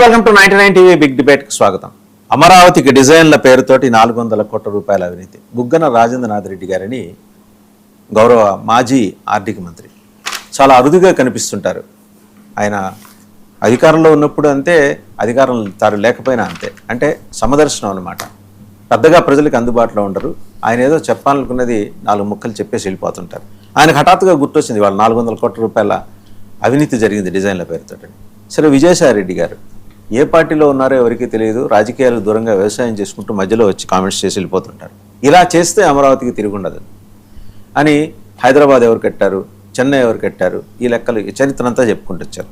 Welcome to 99 TV big debate కి స్వాగతం. అమరావతికి డిజైన్ల పేరుతోటి 400 కోట్ల రూపాయల అవినీతి. బుగ్గన రాజేంద్రనాథ్ రెడ్డి గారిని గౌరవ మాజీ ఆర్థిక మంత్రి చాలా అరుదుగా కనిపిస్తుంటారు. ఆయన అధికారంలో ఉన్నప్పుడు అంతే, అధికారం తారు లేకపోయినా అంతే. అంటే సమదర్శనం అన్నమాట. పెద్దగా ప్రజలకు అందుబాటులో ఉండరు. ఆయన ఏదో చెప్పాలనుకున్నది 4 ముక్కలు చెప్పేసి వెళ్ళిపోతుంటారు. ఆయనకు హఠాత్తుగా గుర్తొచ్చింది వాళ్ళ 400 కోట్ల రూపాయల అవినీతి జరిగింది డిజైన్ల పేరుతో. సరే, విజయసాయి రెడ్డి గారు ఏ పార్టీలో ఉన్నారో ఎవరికీ తెలియదు. రాజకీయాలు దూరంగా వ్యవసాయం చేసుకుంటూ మధ్యలో వచ్చి కామెంట్స్ చేసి వెళ్ళిపోతుంటారు. ఇలా చేస్తే అమరావతికి తిరిగి ఉండదు అని హైదరాబాద్ ఎవరు కట్టారు, చెన్నై ఎవరు కట్టారు, ఈ లెక్కలు ఈ చరిత్ర అంతా చెప్పుకుంటూ వచ్చారు.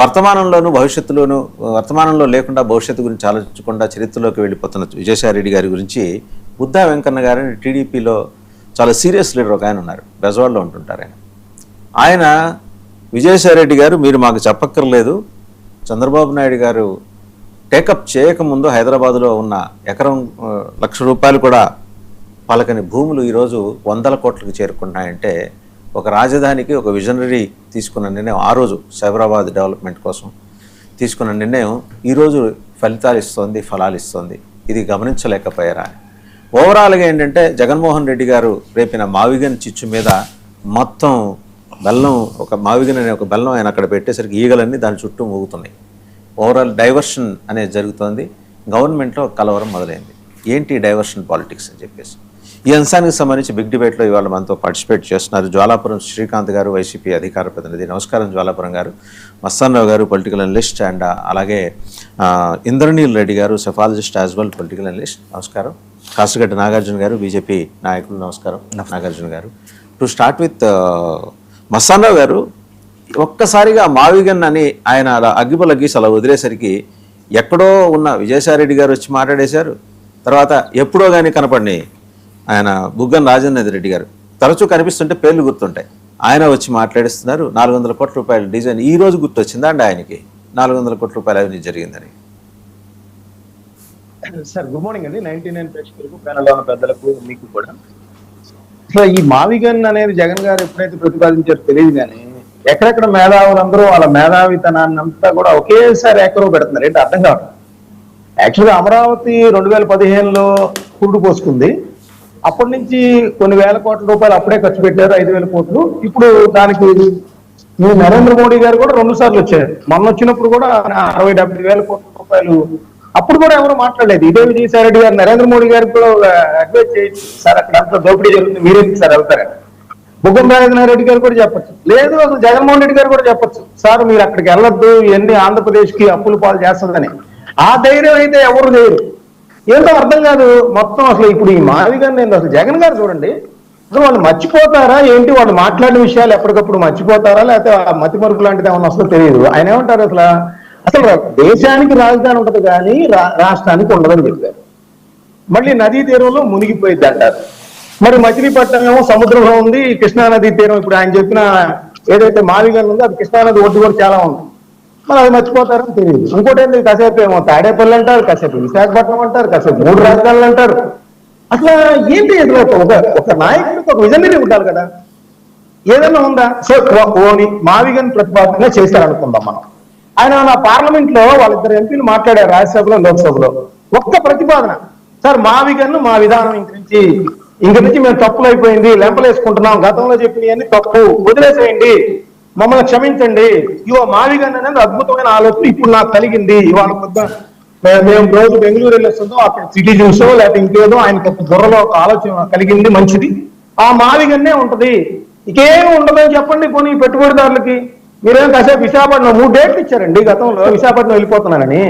వర్తమానంలోనూ భవిష్యత్తులోనూ, వర్తమానంలో లేకుండా భవిష్యత్తు గురించి ఆలోచించకుండా చరిత్రలోకి వెళ్ళిపోతున్న విజయసాయి రెడ్డి గారి గురించి బుద్ధా వెంకన్న గారిని టీడీపీలో చాలా సీరియస్ లీడర్ ఒక ఆయన ఉన్నారు, బెజవాడలో ఉంటుంటారు. ఆయన విజయసాయి రెడ్డి గారు మీరు మాకు చెప్పక్కర్లేదు, చంద్రబాబు నాయుడు గారు టేకప్ చేయకముందు హైదరాబాదులో ఉన్న ఎకరం ₹1,00,000 కూడా పలకని భూములు ఈరోజు 100 కోట్లకు చేరుకున్నాయంటే ఒక రాజధానికి ఒక విజనరీ తీసుకున్న నిర్ణయం, ఆ రోజు సైబరాబాద్ డెవలప్మెంట్ కోసం తీసుకున్న నిర్ణయం ఈరోజు ఫలితాలు ఇస్తోంది, ఫలాలు ఇస్తోంది. ఇది గమనించలేకపోయారా? ఓవరాల్గా ఏంటంటే జగన్మోహన్ రెడ్డి గారు రేపిన మావిగన్ చిచ్చు మీద మొత్తం బెల్లం, ఒక మావిగన్ అనే ఒక బెల్లం ఆయన అక్కడ పెట్టేసరికి ఈగలన్నీ దాని చుట్టూ మోగుతున్నాయి. ఓవరాల్ డైవర్షన్ అనేది జరుగుతోంది. గవర్నమెంట్లో కలవరం మొదలైంది. ఏంటి డైవర్షన్ పాలిటిక్స్ అని చెప్పేసి ఈ అంశానికి సంబంధించి బిగ్ డిబేట్లో ఇవాళ మనతో పార్టిసిపేట్ చేస్తున్నారు జ్వాలాపురం శ్రీకాంత్ గారు, వైసీపీ అధికార ప్రతినిధి. నమస్కారం జ్వాలాపురం గారు. మస్తాన్రావు గారు, పొలిటికల్ అనలిస్ట్, అండ్ అలాగే ఇంద్రనీల్ రెడ్డి గారు, psephologist as well, political analyst. నమస్కారం. కాసుగడ్డ నాగార్జున గారు, బీజేపీ నాయకులు. నమస్కారం నాగార్జున గారు. టు స్టార్ట్ విత్ మస్తాన్రావు గారు, ఒక్కసారిగా మావిగన్ అని ఆయన అలా అగ్గిపొలగీసి అలా వదిలేసరికి ఎక్కడో ఉన్న విజయసాయిరెడ్డి గారు వచ్చి మాట్లాడేశారు. తర్వాత ఎప్పుడో కానీ కనపడిని ఆయన బుగ్గన రాజేంద్రనాథ్ రెడ్డి గారు తరచూ కనిపిస్తుంటే పేర్లు గుర్తుంటాయి. ఆయన వచ్చి మాట్లాడిస్తున్నారు. 400 కోట్ల రూపాయల డిజైన్ ఈ రోజు గుర్తొచ్చిందా అండి ఆయనకి 400 కోట్ల రూపాయల అవినీతి జరిగిందని? సార్, గుడ్ మార్నింగ్ అండి. 99 ప్రేక్షకులకు, ప్యానెల్లో ఉన్న పెద్దలకు, మీకు కూడా. సో ఈ మావిగన్ అనేది జగన్ గారు ఎప్పుడైతే ప్రతిపాదించారో తెలియదు, కానీ ఎక్కడెక్కడ మేధావులందరూ వాళ్ళ మేధావితనాన్ని అంతా కూడా ఒకేసారి ఏకరో పెడుతున్నారు. ఏంటి అర్థం కావడం. యాక్చువల్గా అమరావతి 2015లో పురుడు పోసుకుంది. అప్పటి నుంచి కొన్ని వేల కోట్ల రూపాయలు అప్పుడే ఖర్చు పెట్టారు, 5,000 కోట్లు. ఇప్పుడు దానికి నరేంద్ర మోడీ గారు కూడా 2 సార్లు వచ్చారు. మొన్న వచ్చినప్పుడు కూడా 60-70 వేల కోట్ల రూపాయలు. అప్పుడు కూడా ఎవరు మాట్లాడలేదు. ఇదే విజయసాయి రెడ్డి గారు నరేంద్ర మోడీ గారికి కూడా అడ్వైజ్ చేయొచ్చు, సార్ అక్కడ అంత దోపిడీ జరుగుతుంది, మీరేంటి సార్ వెళ్తారని. బుగ్గన రాజేంద్రనాథ్ రెడ్డి గారు కూడా చెప్పచ్చు. లేదు, అసలు జగన్మోహన్ రెడ్డి గారు కూడా చెప్పచ్చు, సార్ మీరు అక్కడికి వెళ్ళొద్దు, ఇవన్నీ ఆంధ్రప్రదేశ్కి అప్పులు పాలు చేస్తుందని. ఆ ధైర్యం అయితే ఎవరు లేరు. ఏంటో అర్థం కాదు మొత్తం. అసలు ఇప్పుడు ఈ మావిగన్ ఏందో అసలు జగన్ గారు చూడండి, అసలు వాళ్ళు మర్చిపోతారా ఏంటి? వాళ్ళు మాట్లాడిన విషయాలు ఎప్పటికప్పుడు మర్చిపోతారా, లేకపోతే మతి మరుపు లాంటిది ఏమన్నా వస్తుందో తెలియదు. ఆయన ఏమంటారు, అసలు దేశానికి రాజధాని ఉంటుంది కానీ రాష్ట్రానికి ఉండదని చెప్పారు. మళ్ళీ నదీ తీరంలో మునిగిపోయింది అంటారు. మరి మచిలీపట్నం ఏమో సముద్రంలో ఉంది, కృష్ణా నదీ తీరం ఇప్పుడు ఆయన చెప్పిన ఏదైతే మావిగన్ ఉందో అది కృష్ణానది ఒడ్డు కూడా చాలా ఉంది. మరి అది మర్చిపోతారని తెలియదు. ఇంకోటి ఏంటి, కాసేపు ఏమో తాడేపల్లి అంటారు, కాసేపు విశాఖపట్నం అంటారు, కాసేపు 3 రాజధానులు అంటారు. అసలు ఏంటి, ఒక నాయకుడికి ఒక విజనరీ ఉండాలి కదా, ఏదైనా ఉందా? సో ఓని మావిగన్ ప్రతిపాదన చేశారనుకుందాం మనం. ఆయన నా పార్లమెంట్ లో వాళ్ళిద్దరు ఎంపీలు మాట్లాడారు, రాజ్యసభలో లోక్సభలో. ఒక్క ప్రతిపాదన, సార్ మావిగన్ మా విధానం ఇంక నుంచి మేము తప్పులు అయిపోయింది, లెంపలేసుకుంటున్నాం, గతంలో చెప్పినవన్నీ తప్పు, వదిలేసేయండి, మమ్మల్ని క్షమించండి, ఇవో మావిగన్ అనేది అద్భుతమైన ఆలోచన ఇప్పుడు నాకు కలిగింది. ఇవాళ మేము రోజు బెంగళూరు వెళ్ళొస్తుందో అక్కడ సిటీ చూసో లేకపోతే ఇంకేదో ఆయనకి బుర్రలో ఒక ఆలోచన కలిగింది, మంచిది, ఆ మావిగన్నే ఉంటది, ఇంకేం ఉండదని చెప్పండి. పోనీ పెట్టుబడిదారులకి మీరేం కాసేపు విశాఖపట్నం 3 డేట్లు ఇచ్చారండి గతంలో, విశాఖపట్నం వెళ్ళిపోతున్నానని.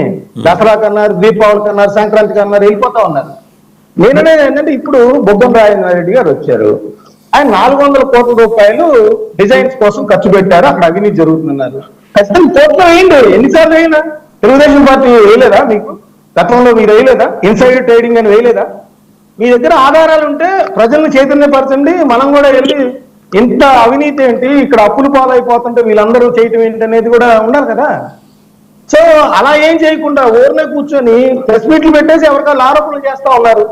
దసరా కన్నారు, దీపావళి కన్నారు, సంక్రాంతి కన్నారు, వెళ్ళిపోతా ఉన్నారు. నేననేది ఏంటంటే ఇప్పుడు బుగ్గన రాజేంద్రనాథ్ రెడ్డి గారు వచ్చారు, ఆయన 400 కోట్ల రూపాయలు డిజైన్స్ కోసం ఖర్చు పెట్టారు, అక్కడ అవినీతి జరుగుతున్నారు. ఖచ్చితంగా కోర్టులో వేయండి, ఎన్నిసార్లు అయినా. తెలుగుదేశం పార్టీ వేయలేదా మీకు? గతంలో మీరు వేయలేదా? ఇన్సైడ్ ట్రేడింగ్ అని వేయలేదా? మీ దగ్గర ఆధారాలు ఉంటే ప్రజల్ని చైతన్యపరచండి. మనం కూడా వెళ్ళి ఎంత అవినీతి ఏంటి, ఇక్కడ అప్పులు పాలైపోతుంటే వీళ్ళందరూ చేయటం ఏంటి అనేది కూడా ఉండాలి కదా. సో అలా ఏం చేయకుండా ఊరినే కూర్చొని ప్రెస్ మీట్లు పెట్టేసి ఎవరికాళ్ళు ఆరోపణలు చేస్తా ఉన్నారు.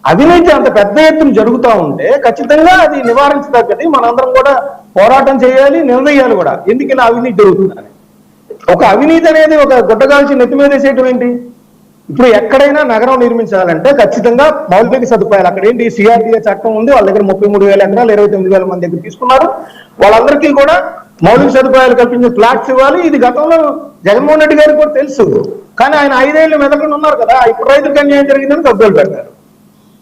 అవినీతి అంత పెద్ద ఎత్తున జరుగుతూ ఉంటే ఖచ్చితంగా అది నివారించదగ్గది. మనందరం కూడా పోరాటం చేయాలి, నిలదీయాలి కూడా, ఎందుకు ఇలా అవినీతి జరుగుతుందని. ఒక అవినీతి అనేది ఒక గుడ్డగాల్చి నెత్తి మీద వేసేయటం ఏంటి? ఇప్పుడు ఎక్కడైనా నగరం నిర్మించాలంటే ఖచ్చితంగా మౌలిక సదుపాయాలు, అక్కడ ఏంటి సిఆర్డీఏ చట్టం ఉంది, వాళ్ళ దగ్గర 33,000 ఎకరాలు 29,000 మంది దగ్గర తీసుకున్నారు. వాళ్ళందరికీ కూడా మౌలిక సదుపాయాలు కల్పించిన ఫ్లాట్స్ ఇవ్వాలి. ఇది గతంలో జగన్మోహన్ రెడ్డి గారికి కూడా తెలుసు, కానీ ఆయన 5 ఏళ్ళు మెదకుండా ఉన్నారు కదా. ఇప్పుడు రైతులకు అన్యాయం జరిగిందని కబ్జాలు పెడతారు.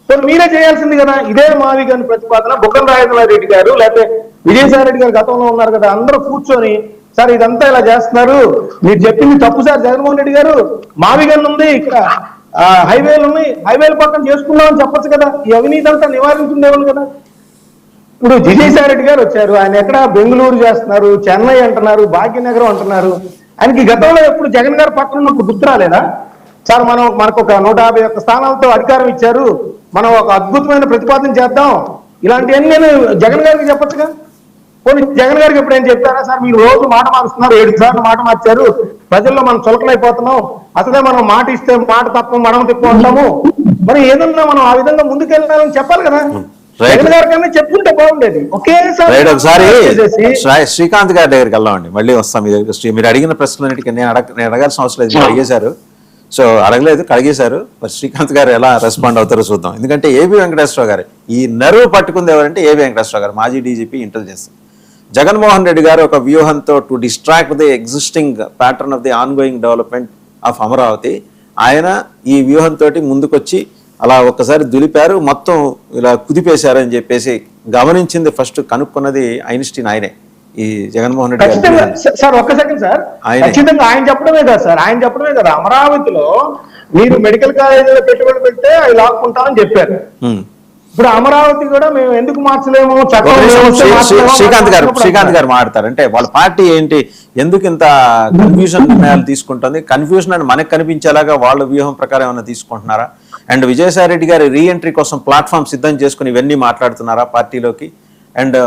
సో మీరే చేయాల్సింది కదా. ఇదే మావిగన్ ప్రతిపాదన బుగ్గన రాజేంద్ర రెడ్డి గారు లేకపోతే విజయసాయి రెడ్డి గారు గతంలో ఉన్నారు కదా, అందరూ కూర్చొని సార్ ఇదంతా ఇలా చేస్తున్నారు, మీరు చెప్పింది తప్పు సార్ జగన్మోహన్ రెడ్డి గారు, మావిగన్ ఉంది, ఇక్కడ హైవేలు ఉన్నాయి, హైవేల పక్కన చేసుకున్నామని చెప్పొచ్చు కదా. ఈ అవినీతి అంతా నివారించుండేవాళ్ళు కదా. ఇప్పుడు విజయసాయి రెడ్డి గారు వచ్చారు, ఆయన ఎక్కడ బెంగళూరు చేస్తున్నారు, చెన్నై అంటున్నారు, భాగ్యనగరం అంటున్నారు. ఆయనకి గతంలో ఎప్పుడు జగన్ గారు పక్కన ఉన్నప్పుడు గుర్తు రాలేదా? సార్ మనకు ఒక 151 స్థానాలతో అధికారం ఇచ్చారు, మనం ఒక అద్భుతమైన ప్రతిపాదన చేద్దాం, ఇలాంటివన్నీ నేను జగన్ గారికి చెప్పొచ్చుగా. కొన్ని జగన్ గారికి ఎప్పుడు ఏం చెప్పారా? సార్ మీరు రోజు మాట మారుస్తున్నారు, 7 సార్లు మాట మార్చారు, ప్రజల్లో మనం చులకనైపోతున్నాం, అసలే మనం మాట ఇస్తే మాట తప్ప మనం తిప్పు ఉంటాము, మరి ఏదన్నా మనం ఆ విధంగా ముందుకెళ్ళాలని చెప్పాలి కదా. జగన్ గారి కన్నా చెప్పుకుంటే బాగుండేది. ఒకేసారి ఒకసారి శ్రీకాంత్ గారి దగ్గరికి వెళ్దామండి, మళ్ళీ వస్తాం మీ దగ్గర. మీరు అడిగిన ప్రశ్నలన్నిటికీ నేను అడగాల్సిన అవసరం లేదు, మీరు అడిగేశారు. సో అడగలేదు, అడిగేశారు. మరి శ్రీకాంత్ గారు ఎలా రెస్పాండ్ అవుతారో చూద్దాం. ఎందుకంటే ఏబి వెంకటేశ్వరరావు గారు ఈ నెరవు పట్టుకుంది ఎవరంటే ఏబి వెంకటేశ్వరరావు గారు, మాజీ డీజీపీ ఇంటెలిజెన్స్. జగన్మోహన్ రెడ్డి గారు ఒక వ్యూహంతో to distract the existing pattern of the ongoing development of Amaravati, ఆయన ఈ వ్యూహంతో ముందుకొచ్చి అలా ఒక్కసారి దులిపారు, మొత్తం ఇలా కుదిపేశారు అని చెప్పేసి గమనించింది ఫస్ట్ కనుక్కున్నది ఐన్స్టీన్ ఆయనే, ఈ జగన్మోహన్ రెడ్డి గారు. సార్ ఒక్క సెకండ్ సార్, ఖచ్చితంగా ఆయన చెప్పడమే కదా సార్, ఆయన చెప్పడమే కదా అమరావతిలో మీరు మెడికల్ కాలేజీలో పెట్టుబడి పెడితే అవి లాక్కుంటామని చెప్పారు. ఇప్పుడు అమరావతి కూడా మేము ఎందుకు మార్చలేము, శ్రీకాంత్ గారు మాట్లాడతారు. అంటే వాళ్ళ పార్టీ ఏంటి, ఎందుకు ఇంత కన్ఫ్యూజన్ నిర్ణయాలు తీసుకుంటుంది, కన్ఫ్యూజన్ అని మనకు కనిపించేలాగా వాళ్ళ వ్యూహం ప్రకారం ఏమైనా తీసుకుంటున్నారా? అండ్ విజయసాయి రెడ్డి గారి రీఎంట్రీ కోసం ప్లాట్ఫామ్ సిద్ధం చేసుకుని ఇవన్నీ మాట్లాడుతున్నారా పార్టీలోకి? అండ్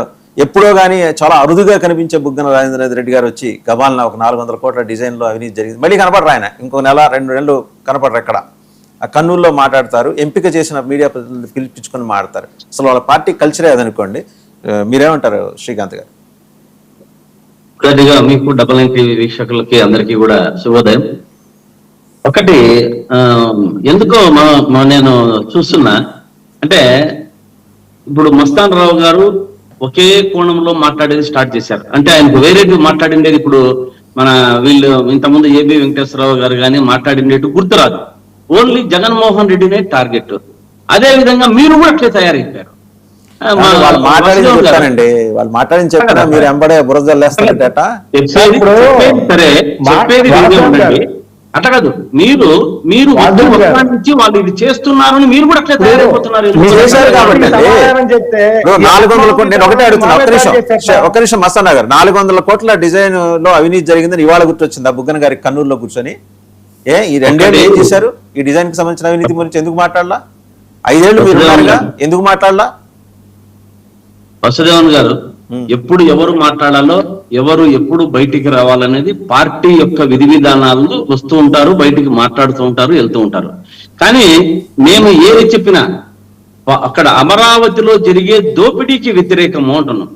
ఎప్పుడో కానీ చాలా అరుదుగా కనిపించే బుగ్గన రాజేంద్ర రెడ్డి గారు వచ్చి గబాల్న ఒక 400 కోట్ల డిజైన్లో అవినీతి జరిగింది, మళ్ళీ కనపడరు ఆయన, ఇంకో నెల 2 నెలలు కనపడరు. ఎక్కడ కర్నూలులో మాట్లాడతారు, ఎంపిక చేసిన మీడియా ప్రతినిధులు పిలిపించుకొని మాట్లాడతారు. అసలు వాళ్ళ పార్టీ కల్చరే అదనుకోండి. మీరేమంటారు శ్రీకాంత్ గారు? మీకు డబల్ నైన్ టీవీ వీక్షకులకి అందరికీ కూడా శుభోదయం. ఒకటి ఎందుకో నేను చూస్తున్నా అంటే ఇప్పుడు మస్తాన్ రావు గారు ఒకే కోణంలో మాట్లాడేది స్టార్ట్ చేశారు. అంటే ఆయనకు వేరేది మాట్లాడిండేది ఇప్పుడు మన వీళ్ళు ఇంతకుముందు ఏబి వెంకటేశ్వరరావు గారు కానీ మాట్లాడిండేది గుర్తురాదు. ఓన్లీ జగన్మోహన్ రెడ్డినే టార్గెట్. అదే విధంగా మీరు కూడా అట్లే తయారైపోయారు. వాళ్ళు మాట్లాడింది చెప్తారా, మీరు ఎంబడే బురదల్లేస్తారట. సరే చెప్పేది ఉండండి, అట్లా కాదు. మీరు నుంచి వాళ్ళు ఇది చేస్తున్నారని మీరు కూడా అట్లా తయారైపోతున్నారు. 400 కోట్లు నేను ఒకటే అడుగుతున్నా, ఒక్క నిమిషం మస్తాన్ గారు, 400 కోట్ల డిజైన్ లో అవినీతి జరిగిందని ఇవాళ గుర్తొచ్చిందా బుగ్గన గారి కర్నూలులో కూర్చొని? ఈ 2 ఏళ్ళు ఏం చేశారు? ఈ డిజైన్ కి సంబంధించిన అవినీతి గురించి ఎందుకు మాట్లాడలా? 5 ఏళ్ళు మీరు ఎందుకు మాట్లాడలా? వసుదేవన్ గారు, ఎప్పుడు ఎవరు మాట్లాడాలో ఎవరు ఎప్పుడు బయటికి రావాలనేది పార్టీ యొక్క విధి విధానాలు వస్తూ ఉంటారు, బయటికి మాట్లాడుతూ ఉంటారు, వెళ్తూ ఉంటారు. కానీ మేము ఏది చెప్పినా అక్కడ అమరావతిలో జరిగే దోపిడీకి వ్యతిరేకము అంటున్నాం.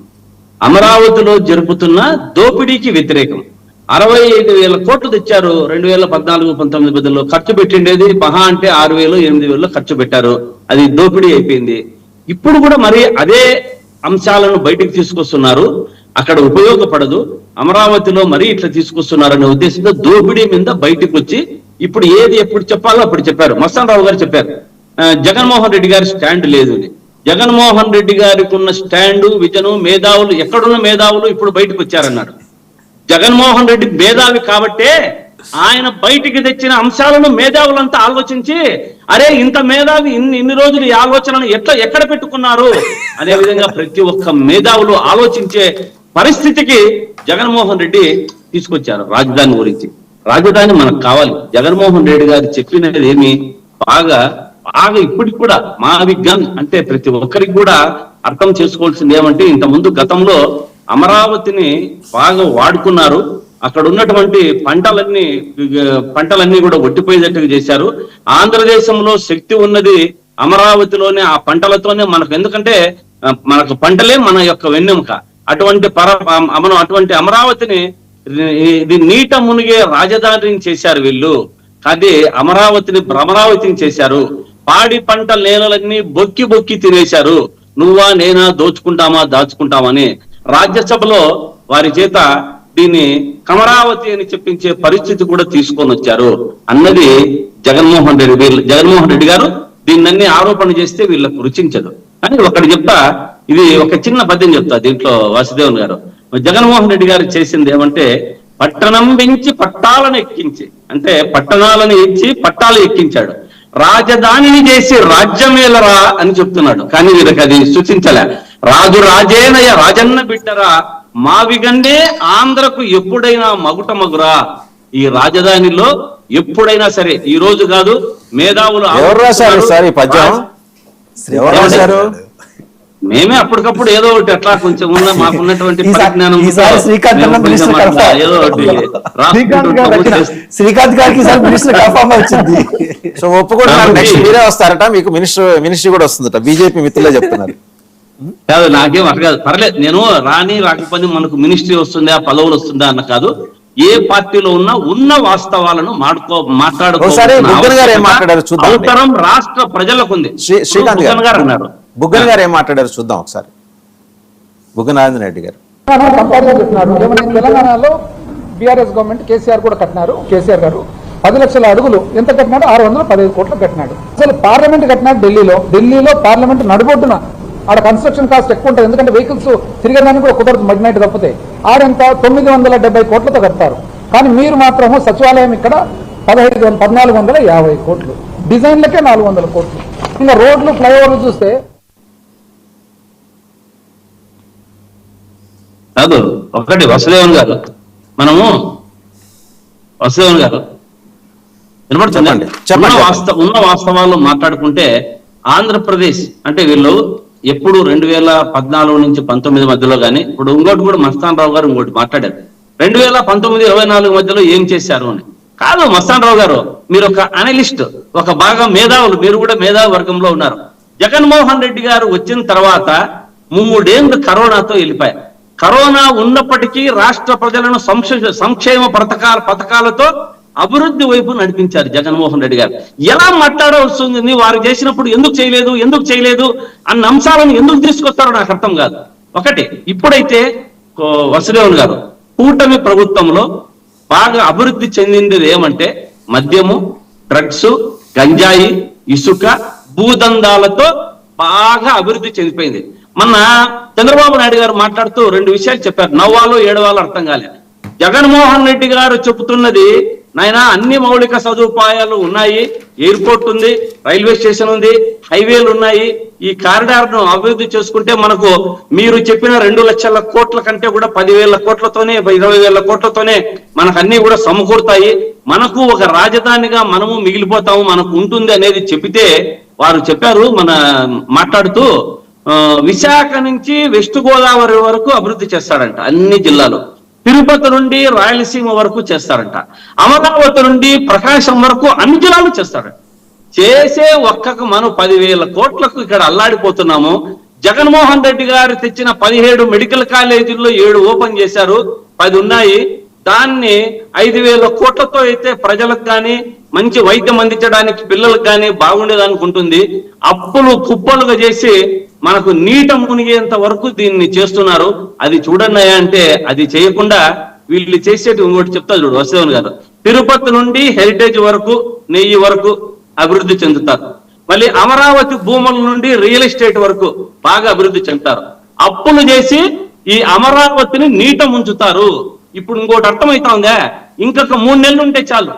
అమరావతిలో జరుపుతున్న దోపిడీకి వ్యతిరేకం. 65,000 కోట్లు తెచ్చారు 2014-19 బదుల్లో. ఖర్చు పెట్టిండేది మహా అంటే 6,000-8,000 ఖర్చు పెట్టారు. అది దోపిడీ అయిపోయింది. ఇప్పుడు కూడా మరి అదే అంశాలను బయటకు తీసుకొస్తున్నారు. అక్కడ ఉపయోగపడదు, అమరావతిలో మరీ ఇట్లా తీసుకొస్తున్నారనే ఉద్దేశంతో దోపిడీ మీద బయటకు వచ్చి ఇప్పుడు ఏది ఎప్పుడు చెప్పాలో అప్పుడు చెప్పారు. మస్తాన్ రావు గారు చెప్పారు జగన్మోహన్ రెడ్డి గారి స్టాండ్ లేదు అని. జగన్మోహన్ రెడ్డి గారికి ఉన్న స్టాండు, విజను, మేధావులు, ఎక్కడున్న మేధావులు ఇప్పుడు బయటకు వచ్చారన్నారు. జగన్మోహన్ రెడ్డి మేధావి కాబట్టే ఆయన బయటికి తెచ్చిన అంశాలను మేధావులంతా ఆలోచించి అరే ఇంత మేధావి ఇన్ని రోజులు ఈ ఆలోచనను ఎక్కడ పెట్టుకున్నారు అనే విధంగా ప్రతి ఒక్క మేధావులు ఆలోచించే పరిస్థితికి జగన్మోహన్ రెడ్డి తీసుకొచ్చారు. రాజధాని గురించి, రాజధాని మనకు కావాలి. జగన్మోహన్ రెడ్డి గారు చెప్పినది ఏమి బాగా ఇప్పటికి కూడా మా విజ్ఞానం అంటే ప్రతి ఒక్కరికి కూడా అర్థం చేసుకోవాల్సింది ఏమంటే, ఇంత ముందు గతంలో అమరావతిని బాగా వాడుకున్నారు. అక్కడ ఉన్నటువంటి పంటలన్నీ కూడా ఒట్టిపోయేటట్టుగా చేశారు. ఆంధ్రదేశంలో శక్తి ఉన్నది అమరావతిలోనే, ఆ పంటలతోనే మనకు. ఎందుకంటే మనకు పంటలే మన యొక్క వెన్నెముక. అటువంటి అటువంటి అమరావతిని ఇది నీట మునిగే రాజధానిని చేశారు వీళ్ళు. అదే అమరావతిని భ్రమరావతిని చేశారు. పాడి పంట నేలలన్నీ బొక్కి బొక్కి తినేశారు. నువ్వా నేనా దోచుకుంటామా దాచుకుంటామని రాజ్యసభలో వారి చేత దీన్ని కమరావతి అని చెప్పించే పరిస్థితి కూడా తీసుకొని వచ్చారు అన్నది జగన్మోహన్ రెడ్డి గారు దీన్ని ఆరోపణ చేస్తే వీళ్ళకు రుచించదు. అని ఒకటి చెప్తా, ఇది ఒక చిన్న పద్యం చెప్తా దీంట్లో వాసుదేవన్ గారు. జగన్మోహన్ రెడ్డి గారు చేసింది ఏమంటే, పట్టణం పెంచి పట్టాలను ఎక్కించి, అంటే పట్టణాలను ఇచ్చి పట్టాలు ఎక్కించాడు. రాజధానిని చేసి రాజ్యమేలరా అని చెప్తున్నాడు. కానీ వీళ్ళకి అది సూచించలే. రాజు రాజేనయ రాజన్న బిడ్డరా, మావిగన్నే ఆంధ్రకు ఎప్పుడైనా మగుట మగురా. ఈ రాజధానిలో ఎప్పుడైనా సరే, ఈ రోజు కాదు, మేధావులు ఎవరు రాశారు సార్ ఈ పద్యం? ఎవరు రాశారు? మేమే అప్పటికప్పుడు ఏదో ఒకటి అట్లా కొంచెం మాకున్నటువంటి పరిజ్ఞానం ఏదో ఒకటి శ్రీకాంత్ గారికి వచ్చింది. సో ఒప్పుకుంటున్నారు, నెక్స్ట్ మీరే వస్తారట, మీకు మినిస్ట్రీ కూడా వస్తుందట, బీజేపీ మిత్రులే చెప్తున్నారు. కాదు, నాకేం అట్లా కాదు, పర్లేదు. నేను రాకపోతే మనకు మినిస్ట్రీ వస్తుందా పదవులు వస్తుందా అన్న కాదు. ఏ పార్టీలో ఉన్న వాస్తవాలను అవసరం రాష్ట్ర ప్రజలకు ఉంది. శ్రీకాంత్ గారు అన్నారు. బుగ్గన గారు ఏం మాట్లాడారు చూద్దాం ఒకసారి. బుగ్గన రెడ్డి గారు తెలంగాణలో బీఆర్ఎస్ గవర్నమెంట్ కేసీఆర్ కూడా కట్టినారు. కేసీఆర్ గారు 10 లక్షల అడుగులు ఎంత కట్టినాడు? 615 కోట్లు కట్టినాడు. అసలు పార్లమెంట్ కట్టినాడు ఢిల్లీలో పార్లమెంట్ నడుబొడ్డున. ఆడ కన్స్ట్రక్షన్ కాస్ట్ ఎక్కువ ఉంటుంది, ఎందుకంటే వెహికల్స్ తిరిగేదానికి కూడా కుదరదు, మగ్నైట్ తప్పితే. ఆడంత 970 కోట్లతో కడతారు. కానీ మీరు మాత్రము సచివాలయం ఇక్కడ 1450 కోట్లు, డిజైన్లకే 400 కోట్లు. ఇంకా రోడ్లు ఫ్లైఓవర్లు చూస్తే కాదు. ఒకటి వసుదేవన్ గారు వినపడుతుందండి, ఉన్న వాస్తవాలు మాట్లాడుకుంటే ఆంధ్రప్రదేశ్ అంటే వీళ్ళు ఎప్పుడు 2014 నుంచి 19 మధ్యలో కానీ, ఇప్పుడు ఇంకోటి కూడా మస్తాన్ రావు గారు ఇంకోటి మాట్లాడారు, 2019-24 మధ్యలో ఏం చేశారు అని. కాదు మస్తాన్ రావు గారు, మీరు ఒక అనలిస్ట్, ఒక బాగా మేధావులు, మీరు కూడా మేధావి వర్గంలో ఉన్నారు. జగన్మోహన్ రెడ్డి గారు వచ్చిన తర్వాత 3 ఏళ్ళు కరోనాతో వెళ్ళిపోయారు. కరోనా ఉన్నప్పటికీ రాష్ట్ర ప్రజలను సంక్షేమ పథకాలతో అభివృద్ధి వైపు నడిపించారు జగన్మోహన్ రెడ్డి గారు. ఎలా మాట్లాడవలసి ఉంది, వారు చేసినప్పుడు ఎందుకు చేయలేదు అన్న అంశాలను ఎందుకు తీసుకొస్తారో నాకు అర్థం కాదు. ఒకటి, ఇప్పుడైతే వసుదేవన్ గారు కూటమి ప్రభుత్వంలో బాగా అభివృద్ధి చెందింది ఏమంటే మద్యము, డ్రగ్స్, గంజాయి, ఇసుక, భూదందాలతో బాగా అభివృద్ధి చెందిపోయింది. మొన్న చంద్రబాబు నాయుడు గారు మాట్లాడుతూ 2 విషయాలు చెప్పారు, నవ్వాలో ఏడవాలో అర్థం కాలేదు. జగన్మోహన్ రెడ్డి గారు చెబుతున్నది, నాయన అన్ని మౌలిక సదుపాయాలు ఉన్నాయి, ఎయిర్పోర్ట్ ఉంది, రైల్వే స్టేషన్ ఉంది, హైవేలు ఉన్నాయి, ఈ కారిడార్ ను అభివృద్ధి చేసుకుంటే మనకు మీరు చెప్పిన 2 లక్షల కోట్ల కంటే కూడా 10,000 కోట్లతోనే 20,000 కోట్లతోనే మనకు అన్ని కూడా సమకూరుతాయి, మనకు ఒక రాజధానిగా మనము మిగిలిపోతాము, మనకు ఉంటుంది అనేది చెప్పితే వారు చెప్పారు మాట్లాడుతూ విశాఖ నుంచి వెస్ట్ గోదావరి వరకు అభివృద్ధి చేస్తాడంట అన్ని జిల్లాలో, తిరుపతి నుండి రాయలసీమ వరకు చేస్తారంట, అమరావతి నుండి ప్రకాశం వరకు అన్ని జిల్లాలు చేస్తారంట. చేసే ఒక్కకు మనం 10,000 కోట్లకు ఇక్కడ అల్లాడిపోతున్నాము. జగన్మోహన్ రెడ్డి గారు తెచ్చిన 17 మెడికల్ కాలేజీల్లో 7 ఓపెన్ చేశారు, 10 ఉన్నాయి. దాన్ని 5,000 కోట్లతో అయితే ప్రజలకు కానీ మంచి వైద్యం అందించడానికి పిల్లలకు కానీ బాగుండేదానికి ఉంటుంది. అప్పులు కుప్పలుగా చేసి మనకు నీట మునిగేంత వరకు దీన్ని చేస్తున్నారు. అది చూడండి అంటే అది చేయకుండా వీళ్ళు చేసేటి ఇంకోటి చెప్తా చూడు వసుదేవన్ గారు, తిరుపతి నుండి హెరిటేజ్ వరకు, నెయ్యి వరకు అభివృద్ధి చెందుతారు. మళ్ళీ అమరావతి భూముల నుండి రియల్ ఎస్టేట్ వరకు బాగా అభివృద్ధి చెందుతారు. అప్పులు చేసి ఈ అమరావతిని నీట ముంచుతారు. ఇప్పుడు ఇంకోటి అర్థమవుతా ఉందా, ఇంకొక 3 నెలలు ఉంటే చాలు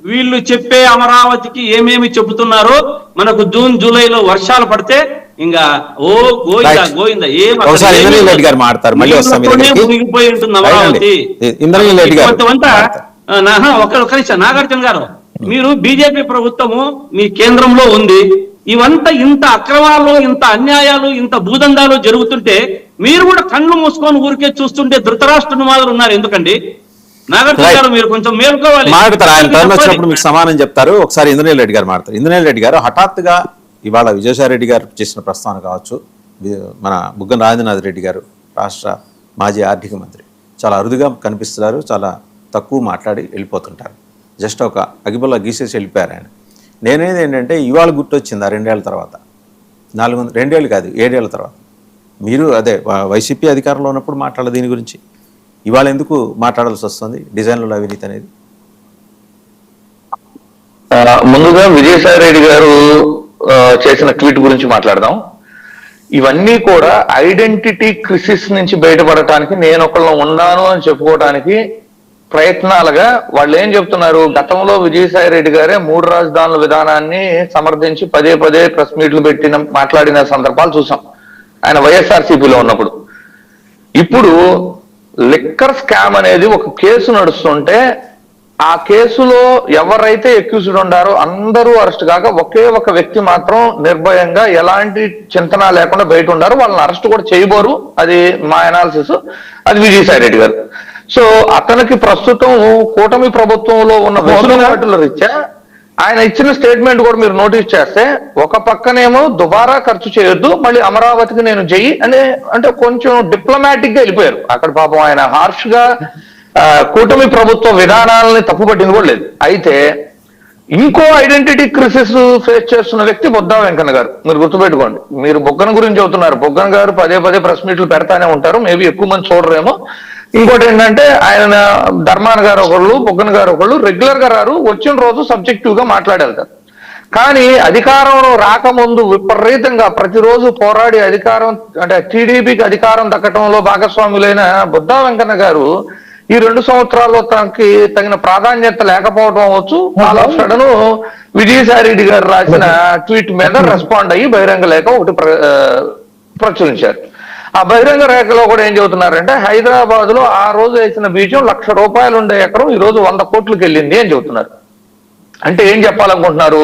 వీళ్ళు చెప్పే అమరావతికి ఏమేమి చెబుతున్నారో, మనకు జూన్ జూలైలో వర్షాలు పడితే ఇంకా గోయిందా మునిగిపోయి ఉంటుంది అమరావతి. ఒక నిమిషం నాగార్జున గారు, మీరు బీజేపీ ప్రభుత్వము మీ కేంద్రంలో ఉంది, ఇవంతా ఇంత అక్రమాలు, ఇంత అన్యాయాలు, ఇంత భూదందాలు జరుగుతుంటే మీరు కూడా కళ్ళు మూసుకొని ఊరికే చూస్తుంటే ధృతరాష్ట్రుని మాదిరి ఉన్నారు. ఎందుకండి నాగార్జున గారు, మీరు కొంచెం మేల్కోవాలి. మాట్లాడతారు, ఆయన టర్న్ వచ్చినప్పుడు మీకు సమానం చెప్తారు. ఒకసారి ఇంద్రనీల్ రెడ్డి గారు మాట్లాడతారు. ఇంద్రనీల్ రెడ్డి గారు హఠాత్తుగా ఇవాళ విజయసాయి రెడ్డి గారు చేసిన ప్రస్తావన కావచ్చు, మన బుగ్గన రాజేంద్రనాథ్ రెడ్డి గారు రాష్ట్ర మాజీ ఆర్థిక మంత్రి, చాలా అరుదుగా కనిపిస్తున్నారు, చాలా తక్కువ మాట్లాడి వెళ్ళిపోతుంటారు. జస్ట్ ఒక అగిబుల్లా గీసేసి వెళ్ళిపోయారు ఆయన. నేనేది ఏంటంటే ఇవాళ గుర్తొచ్చింది ఆ 2 ఏళ్ల తర్వాత, 2 ఏళ్ళు కాదు 7 ఏళ్ల తర్వాత. మీరు అదే వైసీపీ అధికారంలో ఉన్నప్పుడు మాట్లాడాలి దీని గురించి, ఇవాళ ఎందుకు మాట్లాడాల్సి వస్తుంది డిజైన్ల అవినీతి అనేది? ముందుగా విజయసాయి రెడ్డి గారు చేసిన ట్వీట్ గురించి మాట్లాడదాం. ఇవన్నీ కూడా ఐడెంటిటీ క్రిసిస్ నుంచి బయటపడటానికి నేను ఒకళ్ళు ఉన్నాను అని చెప్పుకోవడానికి ప్రయత్నాలుగా వాళ్ళు ఏం చెప్తున్నారు, గతంలో విజయసాయి రెడ్డి గారే 3 రాజధానుల విధానాన్ని సమర్థించి పదే ప్రెస్ మీట్లు మాట్లాడిన సందర్భాలు చూసాం ఆయన వైఎస్ఆర్సీపీలో ఉన్నప్పుడు. ఇప్పుడు లిక్కర్ స్కామ్ అనేది ఒక కేసు నడుస్తుంటే ఆ కేసులో ఎవరైతే అక్యూజ్డ్ ఉండారో అందరూ అరెస్ట్ కాక ఒకే ఒక వ్యక్తి మాత్రం నిర్భయంగా ఎలాంటి చింతన లేకుండా బయట ఉండారు, వాళ్ళని అరెస్ట్ కూడా చేయబోరు. అది మా అనాలిసిస్, అది విజయసాయి రెడ్డి గారు. సో అతనికి ప్రస్తుతం కూటమి ప్రభుత్వంలో ఉన్న వెసులుబాటుల రీత్యా ఆయన ఇచ్చిన స్టేట్మెంట్ కూడా మీరు నోటీస్ చేస్తే ఒక పక్కనేమో దుబారా ఖర్చు చేయొద్దు, మళ్ళీ అమరావతికి నేను చెయ్యి అంటే కొంచెం డిప్లొమాటిక్ గా వెళ్ళిపోయారు అక్కడ. పాపం ఆయన హార్ష్ గా కూటమి ప్రభుత్వ విధానాలని తప్పుపట్టింది కూడా లేదు. అయితే ఇంకో ఐడెంటిటీ క్రిసిస్ ఫేస్ చేస్తున్న వ్యక్తి బొద్దా వెంకన్న గారు. మీరు గుర్తుపెట్టుకోండి, మీరు బొగ్గన గురించి చెబుతున్నారు, బొగ్గన గారు పదే ప్రెస్ మీట్లు పెడతానే ఉంటారు, మేబీ ఎక్కువ మంది చూడరేమో. ఇంకోటి ఏంటంటే ఆయన ధర్మాన గారు ఒకళ్ళు, బొగ్గన గారు ఒకళ్ళు రెగ్యులర్ గా రారు, వచ్చిన రోజు సబ్జెక్టివ్ గా మాట్లాడేళ్తారు. కానీ అధికారంలో రాకముందు విపరీతంగా ప్రతిరోజు పోరాడి అధికారం అంటే టీడీపీకి అధికారం దక్కడంలో భాగస్వాములైన బొద్దా వెంకన్న గారు ఈ 2 సంవత్సరాల్లో తనకి తగిన ప్రాధాన్యత లేకపోవడం అవచ్చు. ఆలోచనను విజయసాయి రెడ్డి గారు రాసిన ట్వీట్ మీద రెస్పాండ్ అయ్యి బహిరంగ లేఖ ఒకటి ప్రచురించారు. ఆ బహిరంగ రేఖలో కూడా ఏం చెబుతున్నారంటే హైదరాబాద్ లో ఆ రోజు వేసిన బీజం ₹1,00,000 ఉండే ఎకరం ఈ రోజు 100 కోట్లకు వెళ్ళింది అని చెబుతున్నారు. అంటే ఏం చెప్పాలనుకుంటున్నారు,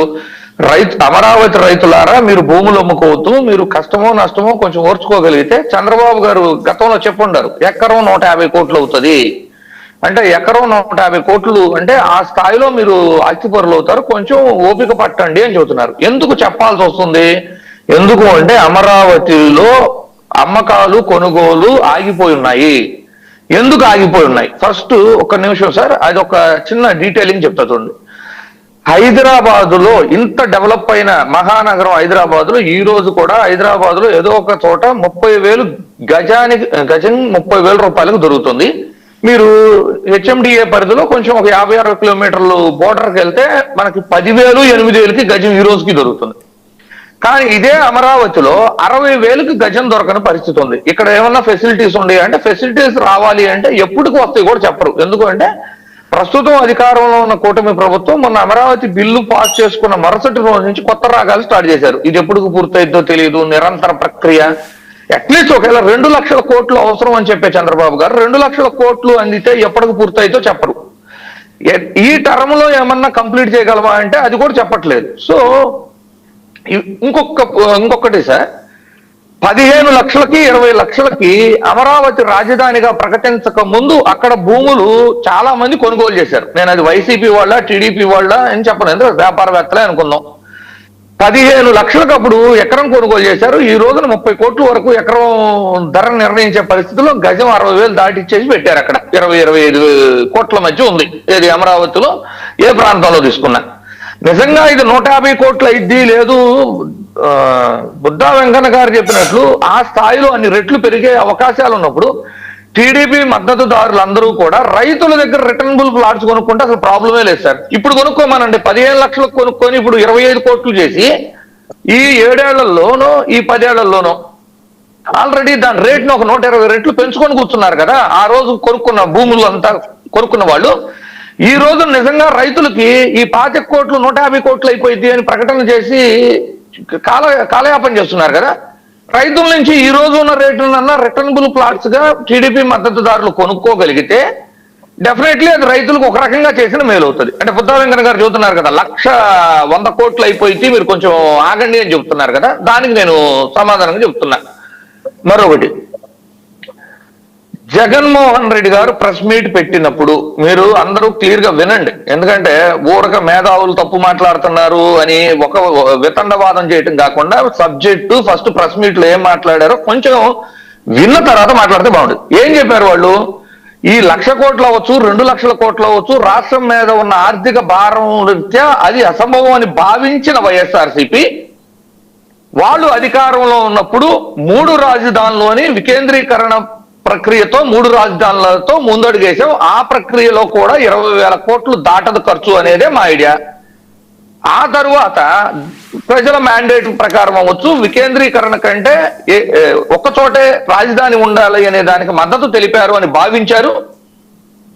అమరావతి రైతులారా మీరు భూములు అమ్ముకోవద్దు, మీరు కష్టమో నష్టమో కొంచెం ఓర్చుకోగలిగితే చంద్రబాబు గారు గతంలో చెప్పుండారు ఎకరం 150 కోట్లు అవుతుంది అంటే, ఎకరం 150 కోట్లు అంటే ఆ స్థాయిలో మీరు ఆస్తిపరులు అవుతారు, కొంచెం ఓపిక పట్టండి అని చెబుతున్నారు. ఎందుకు చెప్పాల్సి వస్తుంది, ఎందుకు అంటే అమరావతిలో అమ్మకాలు కొనుగోలు ఆగిపోయి ఉన్నాయి. ఎందుకు ఆగిపోయి ఉన్నాయి, ఫస్ట్ ఒక నిమిషం సార్, అది ఒక చిన్న డీటెయిలింగ్ చెప్తా చూడండి. హైదరాబాద్ లో ఇంత డెవలప్ అయిన మహానగరం హైదరాబాద్ లో ఈ రోజు కూడా హైదరాబాద్ లో ఏదో ఒక చోట 30,000 గజం 30,000 రూపాయలకు దొరుకుతుంది. మీరు హెచ్ఎండిఏ పరిధిలో కొంచెం ఒక 50-60 కిలోమీటర్లు బోర్డర్కి వెళ్తే మనకి 10,000, 8,000కి గజం ఈ రోజుకి దొరుకుతుంది. కానీ ఇదే అమరావతిలో 60,000కి గజం దొరకని పరిస్థితి ఉంది. ఇక్కడ ఏమన్నా ఫెసిలిటీస్ ఉన్నాయి అంటే, ఫెసిలిటీస్ రావాలి అంటే ఎప్పటికి వస్తాయి కూడా చెప్పరు. ఎందుకంటే ప్రస్తుతం అధికారంలో ఉన్న కూటమి ప్రభుత్వం మొన్న అమరావతి బిల్లు పాస్ చేసుకున్న మరుసటి రోజు నుంచి కొత్త రాగాలు స్టార్ట్ చేశారు. ఇది ఎప్పటికి పూర్తయిద్దో తెలియదు, నిరంతర ప్రక్రియ. అట్లీస్ట్ ఒకవేళ 2 లక్షల కోట్లు అవసరం అని చెప్పే చంద్రబాబు గారు 2 లక్షల కోట్లు అందితే ఎప్పటికి పూర్తయితో చెప్పరు. ఈ టర్మ్ లో ఏమన్నా కంప్లీట్ చేయగలవా అంటే అది కూడా చెప్పట్లేదు. సో ఇంకొకటి సార్, 15 లక్షలకి 20 లక్షలకి అమరావతి రాజధానిగా ప్రకటించక ముందు అక్కడ భూములు చాలా మంది కొనుగోలు చేశారు. నేను అది వైసీపీ వాళ్ళ టీడీపీ వాళ్ళ అని చెప్పను, ఎందుకంటే వ్యాపారవేత్తలే అనుకుందాం. 15 లక్షలకు అప్పుడు ఎకరం కొనుగోలు చేశారు. ఈ రోజున 30 కోట్ల వరకు ఎకరం ధర నిర్ణయించే పరిస్థితిలో గజం 60,000 దాటిచ్చేసి పెట్టారు. అక్కడ 20-25 కోట్ల మధ్య ఉంది. ఏది అమరావతిలో ఏ ప్రాంతంలో తీసుకున్నా. నిజంగా ఇది 150 కోట్ల ఇద్ది లేదు, బుద్ధా వెంకన్న గారు చెప్పినట్లు ఆ స్థాయిలో అన్ని రెట్లు పెరిగే అవకాశాలు ఉన్నప్పుడు టీడీపీ మద్దతుదారులందరూ కూడా రైతుల దగ్గర రిటర్నబుల్ ప్లాట్స్ కొనుక్కుంటే అసలు ప్రాబ్లమే లేదు సార్. ఇప్పుడు కొనుక్కోమనండి, 15 లక్షలకు కొనుక్కొని ఇప్పుడు 25 కోట్లు చేసి ఈ 7 ఏళ్లలోనో ఈ 10 ఏళ్లలోనో ఆల్రెడీ దాని రేట్ను ఒక 120 రెట్లు పెంచుకొని కూర్చున్నారు కదా. ఆ రోజు కొనుక్కున్న భూములు అంతా కొనుక్కున్న వాళ్ళు ఈ రోజు నిజంగా రైతులకి ఈ 25 కోట్లు 150 కోట్లు అయిపోయింది అని ప్రకటన చేసి కాలయాపన చేస్తున్నారు కదా. రైతుల నుంచి ఈ రోజు ఉన్న రేట్లన్నా రిటర్నబుల్ ప్లాట్స్ గా టీడీపీ మద్దతుదారులు కొనుక్కోగలిగితే డెఫినెట్లీ అది రైతులకు ఒక రకంగా చేసిన మేలు అవుతుంది. అంటే బుద్ధా వెంకన్న గారు చెబుతున్నారు కదా 100 కోట్లు అయిపోయింది మీరు కొంచెం ఆగండి అని చెబుతున్నారు కదా, దానికి నేను సమాధానంగా చెప్తున్నా. మరొకటి, జగన్మోహన్ రెడ్డి గారు ప్రెస్ మీట్ పెట్టినప్పుడు మీరు అందరూ క్లియర్ గా వినండి. ఎందుకంటే ఊరక మేధావులు తప్పు మాట్లాడుతున్నారు అని ఒక వితండవాదం చేయటం కాకుండా సబ్జెక్టు ఫస్ట్ ప్రెస్ మీట్ లో ఏం మాట్లాడారో కొంచెం విన్న తర్వాత మాట్లాడితే బాగుంటుంది. ఏం చెప్పారు వాళ్ళు, ఈ 1,00,000 కోట్లు అవ్వచ్చు, 2 లక్షల కోట్లు అవ్వచ్చు, రాష్ట్రం మీద ఉన్న ఆర్థిక భారం రీత్యా అది అసంభవం అని భావించిన వైఎస్ఆర్సీపీ వాళ్ళు అధికారంలో ఉన్నప్పుడు 3 రాజధానుల్లోని వికేంద్రీకరణ ప్రక్రియతో 3 రాజధానులతో ముందడుగేసాం. ఆ ప్రక్రియలో కూడా 20,000 కోట్లు దాటదు ఖర్చు అనేదే మా ఐడియా. ఆ తరువాత ప్రజల మ్యాండేట్ ప్రకారం అవ్వచ్చు, వికేంద్రీకరణ కంటే ఒక్కచోటే రాజధాని ఉండాలి అనే దానికి మద్దతు తెలిపారు అని భావించారు.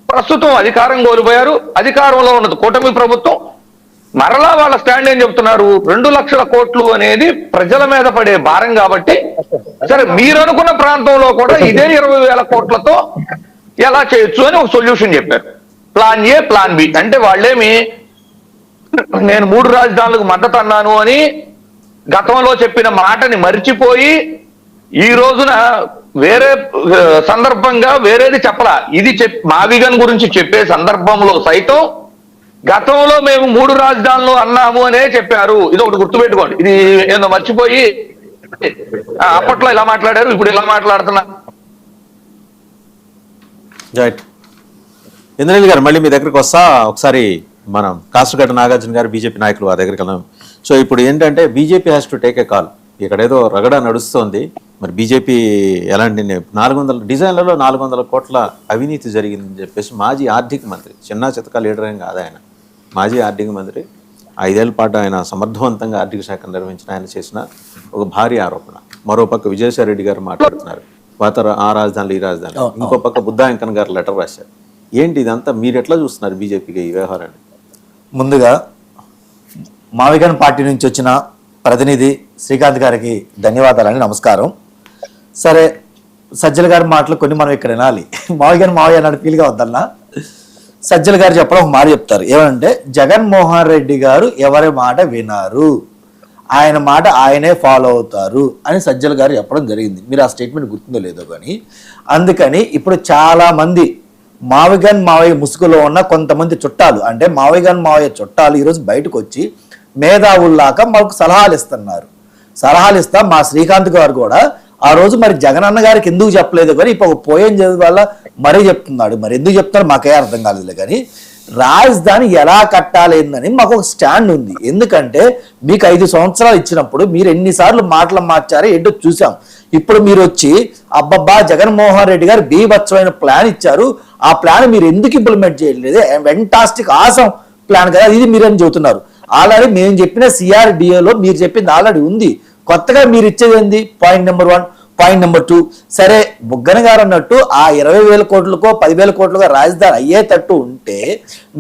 ప్రస్తుతం అధికారం కోల్పోయారు. అధికారంలో ఉన్నది కూటమి ప్రభుత్వం. మరలా వాళ్ళ స్టాండ్ ఏం చెప్తున్నారు, 2 లక్షల కోట్లు అనేది ప్రజల మీద పడే భారం కాబట్టి సరే మీరు అనుకున్న ప్రాంతంలో కూడా ఇదే 20,000 కోట్లతో ఎలా చేయొచ్చు అని ఒక సొల్యూషన్ చెప్పారు. Plan A, plan B. అంటే వాళ్ళేమి నేను 3 రాజధానులకు మద్దతు అన్నాను అని గతంలో చెప్పిన మాటని మర్చిపోయి ఈ రోజున వేరే సందర్భంగా వేరేది చెప్పలా. ఇది మావిగన్ గురించి చెప్పే సందర్భంలో సైతం గతంలో మేము 3 రాజధానులు అన్నాము అనే చెప్పారు. ఇది ఒకటి గుర్తుపెట్టుకోండి. ఇది ఏదో మర్చిపోయి అప్పట్లో ఇలా మాట్లాడారు, ఇప్పుడు ఇలా మాట్లాడుతున్నారు. ఇంద్రనీల్ గారు మళ్ళీ మీ దగ్గరికి వస్తా. ఒకసారి మనం కాసుగడ్డ నాగార్జున గారు బీజేపీ నాయకులు వారి దగ్గరికి వెళ్దాం. సో ఇప్పుడు ఏంటంటే BJP has to take a call. ఇక్కడ ఏదో రగడ నడుస్తోంది. మరి బీజేపీ ఎలాంటి 400 డిజైన్లలో 400 కోట్ల అవినీతి జరిగిందని చెప్పేసి మాజీ ఆర్థిక మంత్రి, చిన్న చితక లీడర్ ఏం కాదు ఆయన, మాజీ ఆర్థిక మంత్రి, 5 ఏళ్ల పాటు ఆయన సమర్థవంతంగా ఆర్థిక శాఖ నిర్వహించిన ఆయన చేసిన ఒక భారీ ఆరోపణ. మరోపక్క విజయసాయి రెడ్డి గారు మాట్లాడుతున్నారు, ఆ రాజధానులు ఈ రాజధాని. ఇంకో పక్క బుద్ధా వెంకన్న గారు లెటర్ రాశారు. ఏంటి ఇదంతా మీరు ఎట్లా చూస్తున్నారు బీజేపీకి ఈ వ్యవహారాన్ని? ముందుగా మావిగన్ పార్టీ నుంచి వచ్చిన ప్రతినిధి శ్రీకాంత్ గారికి ధన్యవాదాలని, నమస్కారం. సరే, సజ్జల గారి మాటలు కొన్ని మనం ఇక్కడ వినాలి. మావిగన్ మావయ్య అన్నట్టు ఫీల్గా వద్దన్నా. సజ్జల గారు చెప్పడం ఒక మాట చెప్తారు, ఏమంటే జగన్మోహన్ రెడ్డి గారు ఎవరి మాట వినారు, ఆయన మాట ఆయనే ఫాలో అవుతారు అని సజ్జల గారు చెప్పడం జరిగింది. మీరు ఆ స్టేట్మెంట్ గుర్తుందో లేదో కానీ. అందుకని ఇప్పుడు చాలా మంది మావిగన్ మావయ్య ముసుగులో ఉన్న కొంతమంది చుట్టాలు, అంటే మావిగన్ మావయ్య చుట్టాలు ఈరోజు బయటకు వచ్చి మేధావుల్లాగా మాకు సలహాలు ఇస్తున్నారు. సలహాలు ఇస్తా మా శ్రీకాంత్ గారు కూడా ఆ రోజు మరి జగన్ అన్న గారికి ఎందుకు చెప్పలేదు కానీ ఇప్పుడు పోయం చదువు వల్ల మరీ చెప్తున్నాడు. మరి ఎందుకు చెప్తాడు మాకే అర్థం కాలేదు. కానీ రాజధాని ఎలా కట్టాలి ఏందని మాకు ఒక స్టాండ్ ఉంది. ఎందుకంటే మీకు 5 సంవత్సరాలు ఇచ్చినప్పుడు మీరు ఎన్నిసార్లు మాటలు మార్చారో ఏంటో చూసాం. ఇప్పుడు మీరు వచ్చి అబ్బబ్బా జగన్మోహన్ రెడ్డి గారు బీభత్సమైన ప్లాన్ ఇచ్చారు, ఆ ప్లాన్ మీరు ఎందుకు ఇంప్లిమెంట్ చేయలేదు, వెంటాస్టిక్ ఆసం ప్లాన్ కదా ఇది మీరని చెబుతున్నారు. ఆల్రెడీ మేము చెప్పిన సిఆర్డిఏలో మీరు చెప్పింది ఆల్రెడీ ఉంది. కొత్తగా మీరు ఇచ్చేది ఏంది? Point number 1. పాయింట్ నెంబర్ 2, సరే బుగ్గన గారు అన్నట్టు ఆ 20,000 కోట్లకో 10,000 కోట్లకో రాజధాని అయ్యేటట్టు ఉంటే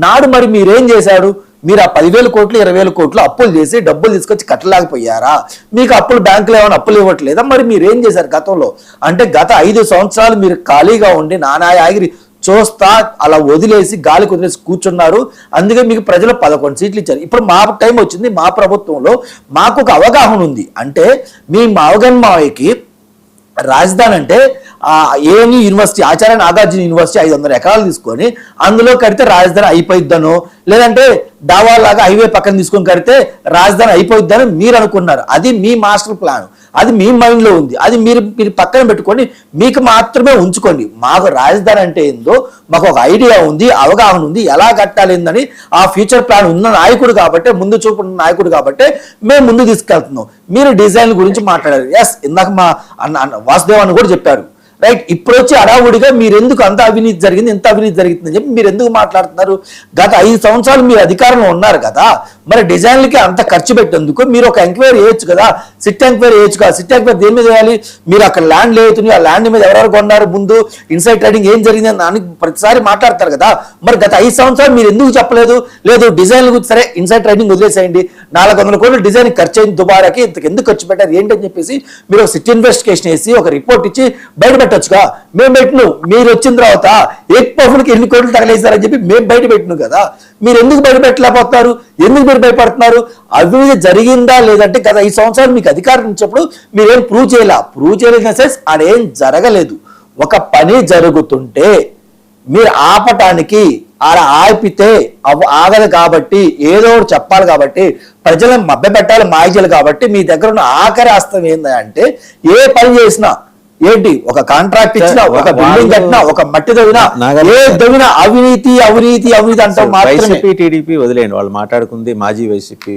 నాడు మరి మీరేం చేశాడు? మీరు ఆ 10,000 కోట్లు 20,000 కోట్లు అప్పులు చేసి డబ్బులు తీసుకొచ్చి కట్టలేకపోయారా? మీకు అప్పులు బ్యాంకులు ఏమైనా అప్పులు ఇవ్వట్లేదా? మరి మీరేం చేశారు గతంలో? అంటే గత 5 సంవత్సరాలు మీరు ఖాళీగా ఉండి నానా ఆగిరి చూస్తా అలా వదిలేసి గాలికి వదిలేసి కూర్చున్నారు. అందుకే మీకు ప్రజలు 11 సీట్లు ఇచ్చారు. ఇప్పుడు మా టైం వచ్చింది, మా ప్రభుత్వంలో మాకు ఒక అవగాహన ఉంది. అంటే మీ మావగన్ మావయ్యకి రాజధాని అంటే ANU university, Acharya Nagarjuna university 500 ఎకరాలు తీసుకొని అందులో కడితే రాజధాని అయిపోయిద్దనో, లేదంటే దావాలాగా హైవే పక్కన తీసుకొని కడితే రాజధాని అయిపోయిద్దని మీరు అనుకున్నారు. అది మీ మాస్టర్ ప్లాన్, అది మీ మైండ్లో ఉంది. అది మీరు పక్కన పెట్టుకొని మీకు మాత్రమే ఉంచుకోండి. మాకు రాజధాని అంటే ఏందో మాకు ఒక ఐడియా ఉంది, అవగాహన ఉంది, ఎలా కట్టాలి ఏందని ఆ ఫ్యూచర్ ప్లాన్ ఉన్న నాయకుడు కాబట్టి, ముందు చూపు ఉన్న నాయకుడు కాబట్టి మేము ముందు తీసుకెళ్తున్నాం. మీరు డిజైన్ గురించి మాట్లాడారు. ఎస్, ఇందాక మా అన్న వాసుదేవ్ అని కూడా చెప్పారు. రైట్, ఇప్పుడు వచ్చి అడావుడిగా మీరు ఎందుకు అంత అవినీతి జరిగింది, ఎంత అవినీతి జరిగిందని చెప్పి మీరు ఎందుకు మాట్లాడుతున్నారు? గత 5 సంవత్సరాలు మీరు అధికారంలో ఉన్నారు కదా, మరి డిజైన్లకి అంత ఖర్చు పెట్టేందుకు మీరు ఒక ఎంక్వైరీ చేయొచ్చు కదా, సిట్ ఎంక్వైరీ చేయొచ్చు కదా. సిట్ ఎంక్వైరీ దేని మీద చేయాలి? మీరు అక్కడ ల్యాండ్ లేవుతుంది, ఆ ల్యాండ్ మీద ఎవరెవరు కొన్నారు, ముందు ఇన్సైడ్ ట్రేడింగ్ ఏం జరిగింది అని దానికి ప్రతిసారి మాట్లాడతారు కదా. మరి గత 5 సంవత్సరాలు మీరు ఎందుకు చెప్పలేదు? లేదు డిజైన్ల గురించి సరే ఇన్సైడ్ ట్రేడింగ్ వదిలేసేయండి, 400 కోట్లు డిజైన్ ఖర్చు అయింది, దుబారాకి ఇంతకు ఎందుకు ఖర్చు పెట్టారు ఏంటని చెప్పేసి మీరు ఒక సిట్ ఇన్వెస్టిగేషన్ వేసి ఒక రిపోర్ట్ ఇచ్చి బయట పెట్టొచ్చుగా. మేము పెట్టిను, మీరు వచ్చిన తర్వాత ఏక్ ఎన్ని కోట్లు తగలేసారని చెప్పి మేము బయట పెట్టిను కదా. మీరు ఎందుకు బయట పెట్టలేకపోతున్నారు? ఎందుకు మీరు భయపడుతున్నారు? అవినీతి జరిగిందా లేదంటే గత 5 సంవత్సరాలు మీకు అధికారం ఇచ్చినప్పుడు మీరేం ప్రూవ్ చేయలేని సెన్స్ అదేం జరగలేదు. ఒక పని జరుగుతుంటే మీరు ఆపటానికి అలా ఆపితే ఆగదు కాబట్టి ఏదో ఒకటి చెప్పాలి కాబట్టి ప్రజలను మభ్యపెట్టాలి మాయజలు కాబట్టి మీ దగ్గర ఉన్న ఆఖరి అస్తం ఏంటంటే ఏ పని చేసినా ఏంటి ఒక కాంట్రాక్ట్ ఇచ్చినా, ఒక బిల్డింగ్ కట్టినా, ఒక మట్టి తవ్వినా, ఏ తవ్వినా అవినీతి అవినీతి అవినీతి అంటాం మాత్రమే. వైసీపీ టీడీపీ వదిలేండి, వాళ్ళు మాట్లాడుకుంది మాజీ వైసీపీ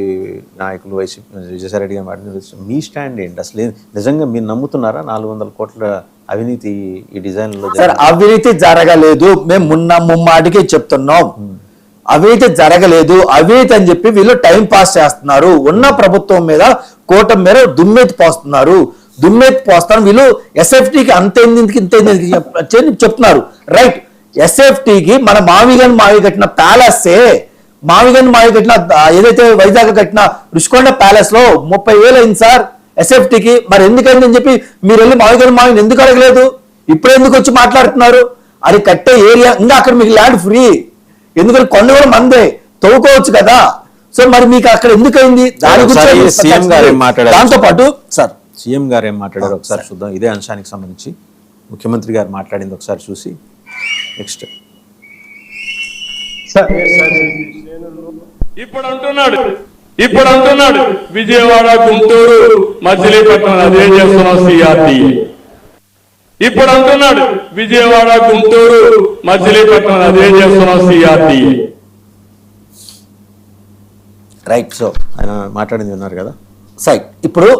నాయకులు, వైసీపీ విజయసాయి రెడ్డి గారు మాట్లాడుతున్నారు. మీ స్టాండ్ ఏంటి అసలు? నిజంగా మీరు నమ్ముతున్నారా 400 కోట్ల అవినీతి ఈ డిజైన్ లో? సార్, అవినీతి జరగలేదు, మేము ముమ్మాటికి చెప్తున్నాం. అవినీతి జరగలేదు, అవినీతి అని చెప్పి వీళ్ళు టైం పాస్ చేస్తున్నారు. ఉన్న ప్రభుత్వం మీద కూటమి మీద దుమ్మెత్తి పోస్తాను. వీళ్ళు ఎస్ఎఫ్టీకి అంతేందుకు చెప్తున్నారు. రైట్, ఎస్ఎఫ్టీకి మన మావి కట్టిన ప్యాలెస్సే, మావి కట్టిన ఏదైతే వైజాగ్ కట్టిన రుషికొండ ప్యాలెస్ లో 30,000 అయింది సార్ ఎస్ఎఫ్టీకి. మరి ఎందుకైంది అని చెప్పి మీరు వెళ్ళి మావిని ఎందుకు అడగలేదు? ఇప్పుడు ఎందుకు వచ్చి మాట్లాడుతున్నారు? అది కట్టే ఏరియా ఇంకా అక్కడ మీకు ల్యాండ్ ఫ్రీ, ఎందుకంటే కొండ కూడా మందే, తవ్వుకోవచ్చు కదా. సో మరి మీకు అక్కడ ఎందుకైంది? దాని గురించి సీఎం గారు ఏం మాట్లాడారు? దాంతో పాటు సార్ సీఎం గారు ఏం మాట్లాడారు ఒకసారి చూద్దాం. ఇదే అంశానికి సంబంధించి ముఖ్యమంత్రి గారు మాట్లాడింది ఒకసారి చూసి నెక్స్ట్. ఇప్పుడు అంటున్నాడు విజయవాడ, గుంటూరు, మచిలీపట్నం అదే చేస్తున్నాం సిఆర్డీఏ. ఇప్పుడు అంటున్నాడు విజయవాడ, గుంటూరు, మచిలీపట్నం అదే చేస్తున్నాం సిఆర్డీఏ. రైట్. సో ఆయన మాట్లాడింది విన్నారు కదా. సైట్ ఇప్పుడు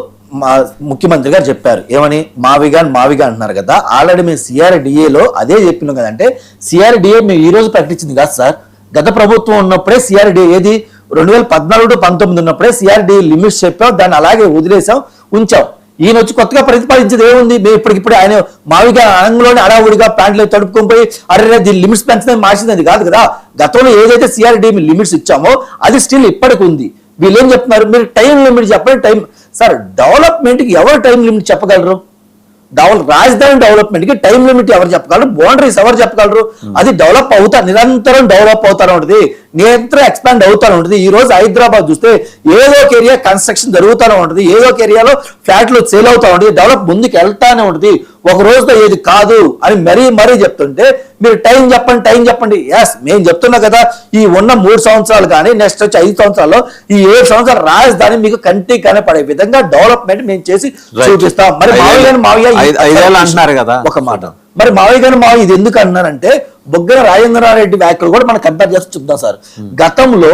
మా ముఖ్యమంత్రి గారు చెప్పారు ఏమని, మావిగా అంటున్నారు కదా. ఆల్రెడీ మేము సిఆర్డిఏలో అదే చెప్పినాం కదా. అంటే సిఆర్డిఏ మేము ఈ రోజు ప్రకటించింది కాదు సార్, గత ప్రభుత్వం ఉన్నప్పుడే సిఆర్డిఏ ఏది 2014-19 ఉన్నప్పుడే సిఆర్డిఏ లిమిట్స్ చెప్పాం, దాన్ని అలాగే వదిలేసాం, ఉంచాం. ఈయన వచ్చి కొత్తగా ప్రతిపాదించేది ఏముంది? మేము ఇప్పటికిప్పుడు ఆయన మావిగా ఆంగ్లోనే అడావుడిగా ప్యాంట్లు తడుపుకొని పోయి అరే దీని లిమిట్స్ పెంచడం మార్చింది కాదు కదా. గతంలో ఏదైతే సిఆర్డిఏ లిమిట్స్ ఇచ్చామో అది స్టిల్ ఇప్పటికి ఉంది. వీళ్ళు ఏం చెప్తున్నారు? మీరు టైం లిమిట్ చెప్పండి. టైం సార్, డెవలప్మెంట్కి ఎవరు టైం లిమిట్ చెప్పగలరు? రాజధాని డెవలప్మెంట్ కి టైం లిమిట్ ఎవరు చెప్పగలరు? బౌండరీస్ ఎవరు చెప్పగలరు? అది డెవలప్ నిరంతరం డెవలప్ అవుతానే ఉంటుంది, నిరంతరం ఎక్స్పాండ్ అవుతానే ఉంటుంది. ఈ రోజు హైదరాబాద్ చూస్తే ఏదో ఒక ఏరియా కన్స్ట్రక్షన్ జరుగుతూనే ఉంటుంది, ఏదో ఒక ఏరియాలో ఫ్లాట్లు సేల్ అవుతా ఉంటుంది, డెవలప్ ముందుకు వెళ్తానే ఉంటుంది. ఒక రోజుతో ఏది కాదు అని మరీ చెప్తుంటే మీరు టైం చెప్పండి. ఎస్, మేము చెప్తున్నా కదా, ఈ ఉన్న 3 సంవత్సరాలు కానీ నెక్స్ట్ వచ్చి 5 సంవత్సరాల్లో ఈ 7 సంవత్సరాల రాజధాని మీకు కంటికి కనపడే విధంగా డెవలప్మెంట్ మేము చేసి చూపిస్తాం. మరి మావయ్య అంటున్నారు కదా ఒక మాట, మరి మావయ్య ఇది ఎందుకు అన్నారంటే బుగ్గన రాజేంద్రారెడ్డి వ్యాఖ్యలు కూడా మనం కంపేర్ చేసి చూద్దాం సార్. గతంలో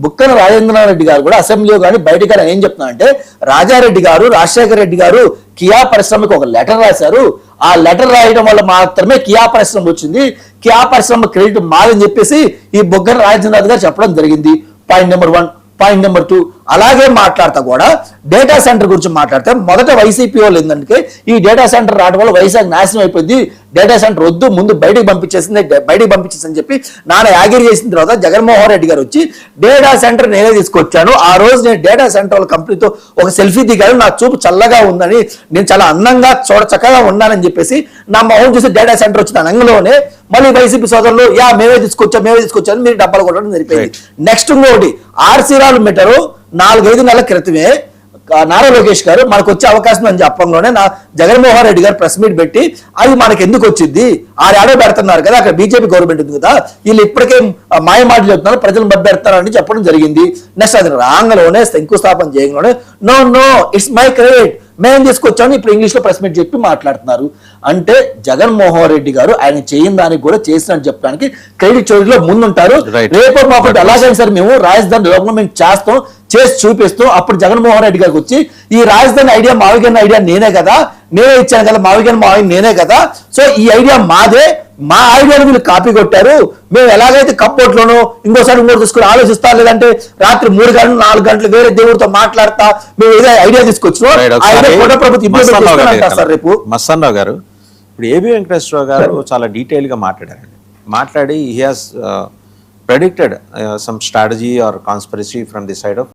బుక్కన రాజేంద్రారెడ్డి గారు కూడా అసెంబ్లీలో కానీ బయట కానీ ఏం చెప్తున్నారంటే రాజారెడ్డి గారు, రాజశేఖర రెడ్డి గారు కియా పరిశ్రమకి ఒక లెటర్ రాశారు. ఆ లెటర్ రాయడం వల్ల మాత్రమే కియా పరిశ్రమ వచ్చింది, కియా పరిశ్రమ క్రెడిట్ మాదని చెప్పేసి ఈ బుగ్గన రాజేంద్రనాథ్ గారు చెప్పడం జరిగింది. Point number 1. పాయింట్ నెంబర్ 2, అలాగే మాట్లాడతా కూడా డేటా సెంటర్ గురించి మాట్లాడితే మొదట వైసీపీ వాళ్ళు ఏంటంటే ఈ డేటా సెంటర్ రావడం వల్ల వైజాగ్ నాశనం అయిపోయింది, డేటా సెంటర్ వద్దు, ముందు బయటికి పంపించేసిందని చెప్పి నాన్న యాగిరి చేసిన తర్వాత జగన్మోహన్ రెడ్డి గారు వచ్చి డేటా సెంటర్ నేనే తీసుకొచ్చాను. ఆ రోజు నేను డేటా సెంటర్ వాళ్ళ కంపెనీతో ఒక సెల్ఫీ దిగాను, నా చూపు చల్లగా ఉందని, నేను చాలా అందంగా చక్కగా ఉన్నానని చెప్పేసి నా మొహం చూసి డేటా సెంటర్ వచ్చిన అనంగంలోనే మళ్ళీ వైసీపీ సోదరులు మేమే తీసుకొచ్చాను మీరు డబ్బాలు కొట్టడం జరిపోయింది. నెక్స్ట్ ఇంకోటి ఆర్సీ రాలు మీటరు 4-5 నెలల క్రితమే నారా లోకేష్ గారు మనకు వచ్చే అవకాశం అని చెప్పడంలోనే నా జగన్మోహన్ రెడ్డి గారు ప్రెస్ మీట్ పెట్టి అది మనకి ఎందుకు వచ్చింది, 6 ఏడో పెడుతున్నారు కదా, అక్కడ బీజేపీ గవర్నమెంట్ ఉంది కదా, వీళ్ళు ఇప్పటికే మాయ మాటలు చెప్తున్నారు, ప్రజలు మభ్యెడతారు అని చెప్పడం జరిగింది. నెక్స్ట్ అది రాంగలోనే శంకుస్థాపన చేయడంలోనే నో ఇట్స్ మై క్రెడిట్, మేము తీసుకొచ్చాను, ఇప్పుడు ఇంగ్లీష్ లో ప్రెస్ మీట్ చెప్పి మాట్లాడుతున్నారు. అంటే జగన్మోహన్ రెడ్డి గారు ఆయన చేయని దానికి కూడా చేసినట్టు చెప్పడానికి క్రెడిట్ చోరీలో ముందుంటారు. రేపు మాకు అలాగైనా సరే మేము రాజధాని డెవలప్మెంట్ చేస్తాం, చేసి చూపిస్తూ అప్పుడు జగన్మోహన్ రెడ్డి గారికి వచ్చి ఈ రాజధాని ఐడియా మావిగన్న ఐడియా నేనే ఇచ్చాను కదా, మావిగన్న నేనే కదా, సో ఈ ఐడియా మాదే, మా ఐడియాను వీళ్ళు కాపీ కొట్టారు, మేము ఎలాగైతే కప్పోట్లోనూ ఇంకోటి తీసుకుని ఆలోచిస్తా, లేదంటే రాత్రి 3 గంటలు 4 గంటలు వేరే దేవుడితో మాట్లాడతా మేము ఏదో ఐడియా తీసుకొచ్చినాం రేపు. మస్తానరావు గారు, ఇప్పుడు ఏబి వెంకటేశ్వరరావు గారు చాలా డీటెయిల్ గా మాట్లాడి he has predicted some strategy are conspiracy from the side of